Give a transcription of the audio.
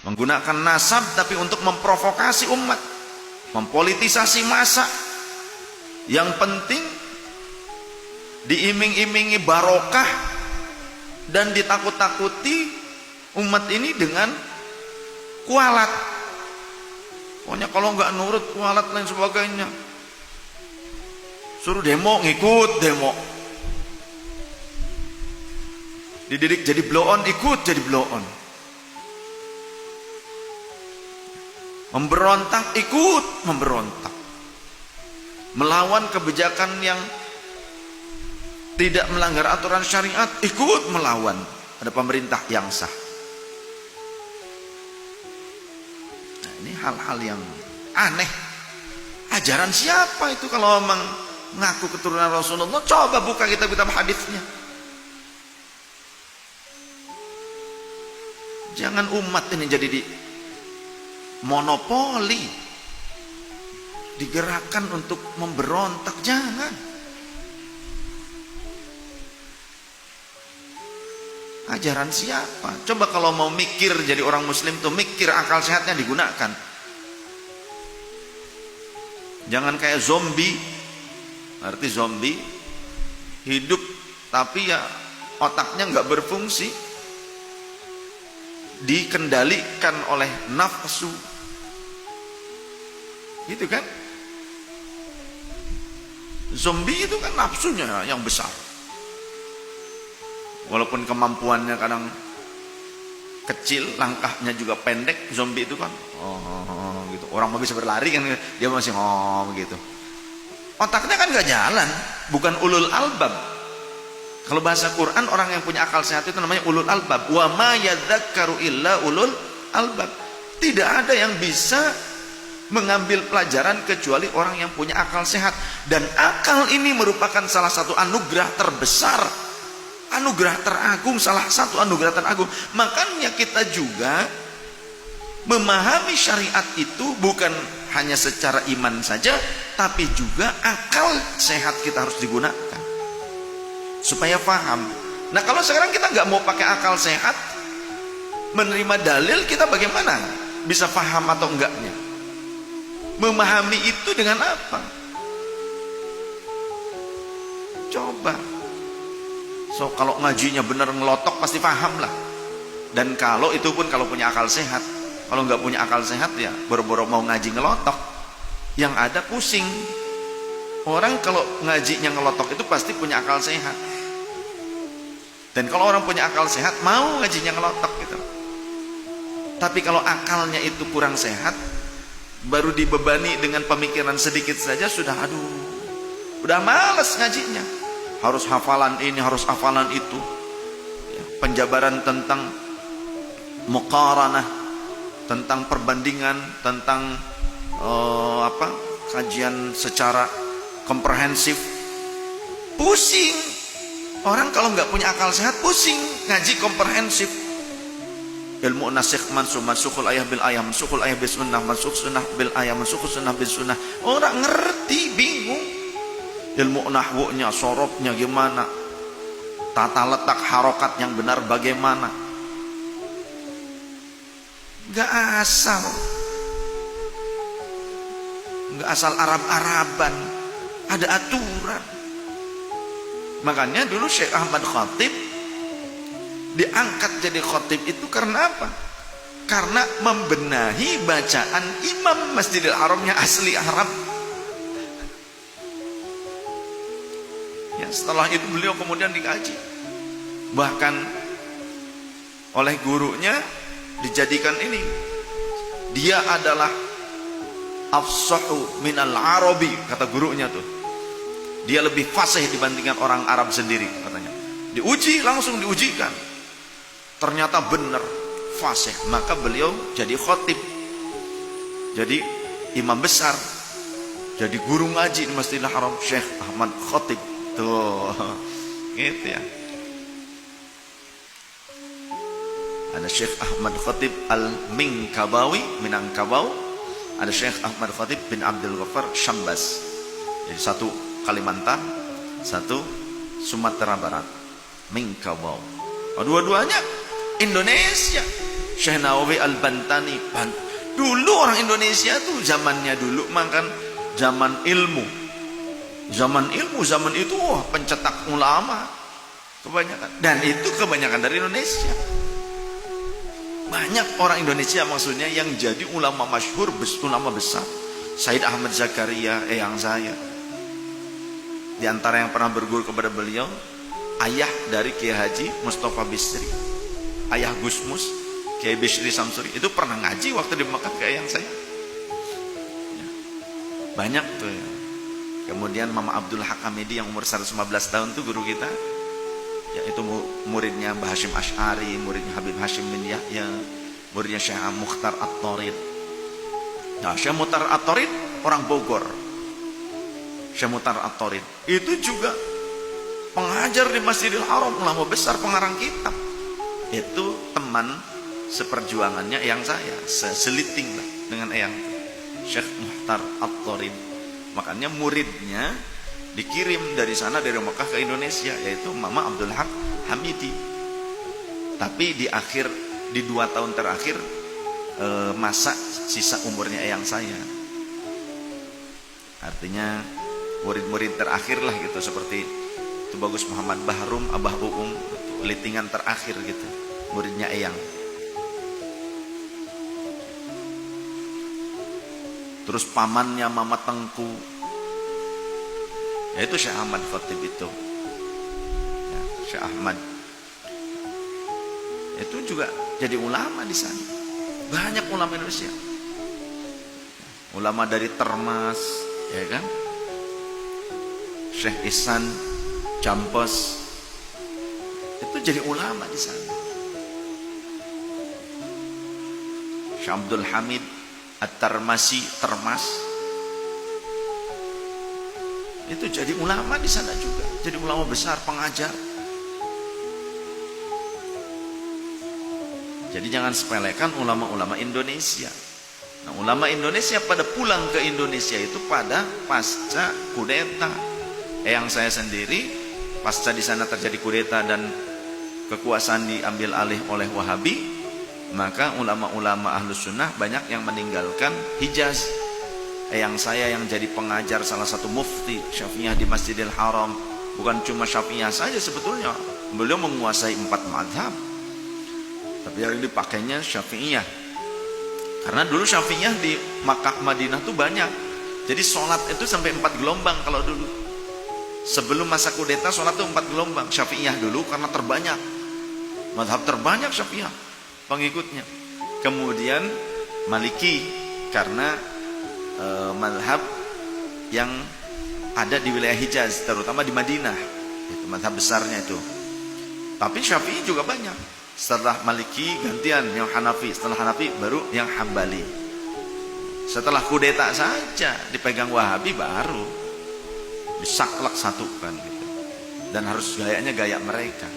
Menggunakan nasab tapi untuk memprovokasi umat, mempolitisasi massa. Yang penting diiming-imingi barokah dan ditakut-takuti umat ini dengan kualat. Pokoknya kalau nggak nurut kualat lain sebagainya, suruh demo ngikut demo, dididik jadi blow on ikut jadi blow on, memberontak ikut memberontak, melawan kebijakan yang tidak melanggar aturan syariat ikut melawan. Ada pemerintah yang sah. Nah, ini hal-hal yang aneh. Ajaran siapa itu kalau mengaku keturunan Rasulullah? Coba buka kitab-kitab hadisnya. Jangan umat ini jadi di monopoli, digerakkan untuk memberontak, jangan. Ajaran siapa? Coba kalau mau mikir jadi orang muslim tuh mikir, akal sehatnya digunakan. Jangan kayak zombie. Arti zombie hidup tapi ya otaknya nggak berfungsi, dikendalikan oleh nafsu, gitu kan? Zombie itu kan nafsunya yang besar. Walaupun kemampuannya kadang kecil, langkahnya juga pendek, zombie itu kan gitu. Orang mau bisa berlari kan dia masih gitu. Otaknya kan gak jalan, bukan ulul albab. Kalau bahasa Quran, orang yang punya akal sehat itu namanya ulul albab. Wa ma yadzakkaru illa ulul albab. Tidak ada yang bisa mengambil pelajaran kecuali orang yang punya akal sehat. Dan akal ini merupakan salah satu anugerah terbesar, anugerah teragung, salah satu anugerah teragung. Makanya kita juga memahami syariat itu bukan hanya secara iman saja, tapi juga akal sehat kita harus digunakan supaya paham. Nah, kalau sekarang kita nggak mau pakai akal sehat, menerima dalil, kita bagaimana bisa paham atau enggaknya? Memahami itu dengan apa? Coba. So, kalau ngajinya benar ngelotok pasti paham lah. Dan kalau itu pun kalau punya akal sehat. Kalau nggak punya akal sehat ya boro-boro mau ngaji ngelotok, yang ada pusing. Orang kalau ngajinya ngelotok itu pasti punya akal sehat. Dan kalau orang punya akal sehat mau ngajinya ngelotok gitu. Tapi kalau akalnya itu kurang sehat, baru dibebani dengan pemikiran sedikit saja sudah udah males ngajinya. Harus hafalan ini, harus hafalan itu. Penjabaran tentang muqaranah, tentang perbandingan, tentang kajian secara komprehensif. Pusing. Orang kalau nggak punya akal sehat pusing ngaji komprehensif. Ilmu nasikh mansukh, mansukhul ayah bil ayah, mansukhul ayah bis sunnah, mansukh sunnah bil ayah, mansukhul sunnah bis sunnah. Orang ngerti, bingung. Ilmu nahwunya, sorobnya gimana, tata letak harokat yang benar bagaimana. Gak asal Arab-Araban, ada aturan. Makanya dulu Syekh Ahmad Khatib diangkat jadi khatib itu karena apa? Karena membenahi bacaan imam Masjidil Haramnya asli Arab. Ya, setelah itu beliau kemudian dikaji, bahkan oleh gurunya dijadikan ini, dia adalah afsahu minal arabi, kata gurunya tuh. Dia lebih fasih dibandingkan orang Arab sendiri katanya. Diuji, langsung diujikan, ternyata benar fasih. Maka beliau jadi khatib, jadi imam besar, jadi guru ngaji di Masjidil Haram, Syekh Ahmad Khatib tuh gitu ya. Ada Syekh Ahmad Khatib Al-Minkabawi, Minangkabau. Ada Syekh Ahmad Khatib bin Abdul Ghaffar Syambas. Jadi satu Kalimantan, satu Sumatera Barat, Minangkabau. Dua-duanya Indonesia. Syekh Nawawi Al-Bantani. Dulu orang Indonesia tuh zamannya dulu makan zaman ilmu. Zaman itu pencetak ulama kebanyakan. Dan itu kebanyakan dari Indonesia. Banyak orang Indonesia maksudnya yang jadi ulama masyhur, ulama besar. Said Ahmad Zakaria, eyang saya. Di antara yang pernah berguru kepada beliau, ayah dari Kiai Haji Mustafa Bisri, ayah Gusmus, Kiai Bisri Samsuri, itu pernah ngaji waktu di Mekah ke eyang saya. Ya. Banyak tuh ya. Kemudian Mama Abdul Haq Hamidi yang umur 115 tahun tuh guru kita, yaitu muridnya Mbah Hashim Ash'ari, muridnya Habib Hashim bin Yahya, muridnya Syekh Mukhtar At-Tarid. Nah, Syekh Mukhtar At-Tarid orang Bogor. Syekh Mukhtar At-Tarid itu juga pengajar di Masjidil Haram, ulama besar, pengarang kitab. Itu teman seperjuangannya eyang saya, seliting lah dengan eyang Syekh Mukhtar At-Tarid. Makanya muridnya dikirim dari sana, dari Mekah ke Indonesia, yaitu Mama Abdul Haq Hamidi. Tapi di 2 tahun terakhir masa sisa umurnya eyang saya. Artinya murid-murid terakhir lah gitu, seperti itu Bagus Muhammad Bahrum, Abah Uung, litingan terakhir gitu, muridnya eyang. Terus pamannya Mama Tengku, yaitu Syekh Ahmad Khatib itu ya, Syekh Ahmad itu juga jadi ulama di sana. Banyak ulama Indonesia, ulama dari Termas, ya kan, Syekh Ihsan Campos itu jadi ulama di sana. Syekh Abdul Hamid At-Tarmasi, Termas, itu jadi ulama di sana juga, jadi ulama besar, pengajar. Jadi jangan sepelekan ulama-ulama Indonesia. Nah, ulama Indonesia pada pulang ke Indonesia itu pada pasca kudeta. Yang saya sendiri pasca di sana terjadi kudeta dan kekuasaan diambil alih oleh Wahabi, maka ulama-ulama Ahlus Sunnah banyak yang meninggalkan Hijaz. Yang saya yang jadi pengajar salah satu mufti Syafi'iyah di Masjidil Haram, bukan cuma Syafi'iyah saja sebetulnya, beliau menguasai 4 mazhab, tapi yang dipakainya Syafi'iyah. Karena dulu Syafi'iyah di Makkah Madinah tuh banyak, jadi sholat itu sampai 4 gelombang. Kalau dulu sebelum masa kudeta sholat tuh 4 gelombang. Syafi'iyah dulu karena terbanyak, mazhab terbanyak Syafi'iyah pengikutnya. Kemudian Maliki karena mazhab yang ada di wilayah Hijaz, terutama di Madinah, itu mazhab besarnya itu. Tapi Syafi'i juga banyak. Setelah Maliki gantian yang Hanafi, setelah Hanafi baru yang Hambali. Setelah kudeta saja dipegang Wahabi baru disaklek satukan gitu. Dan harus gayanya gaya mereka.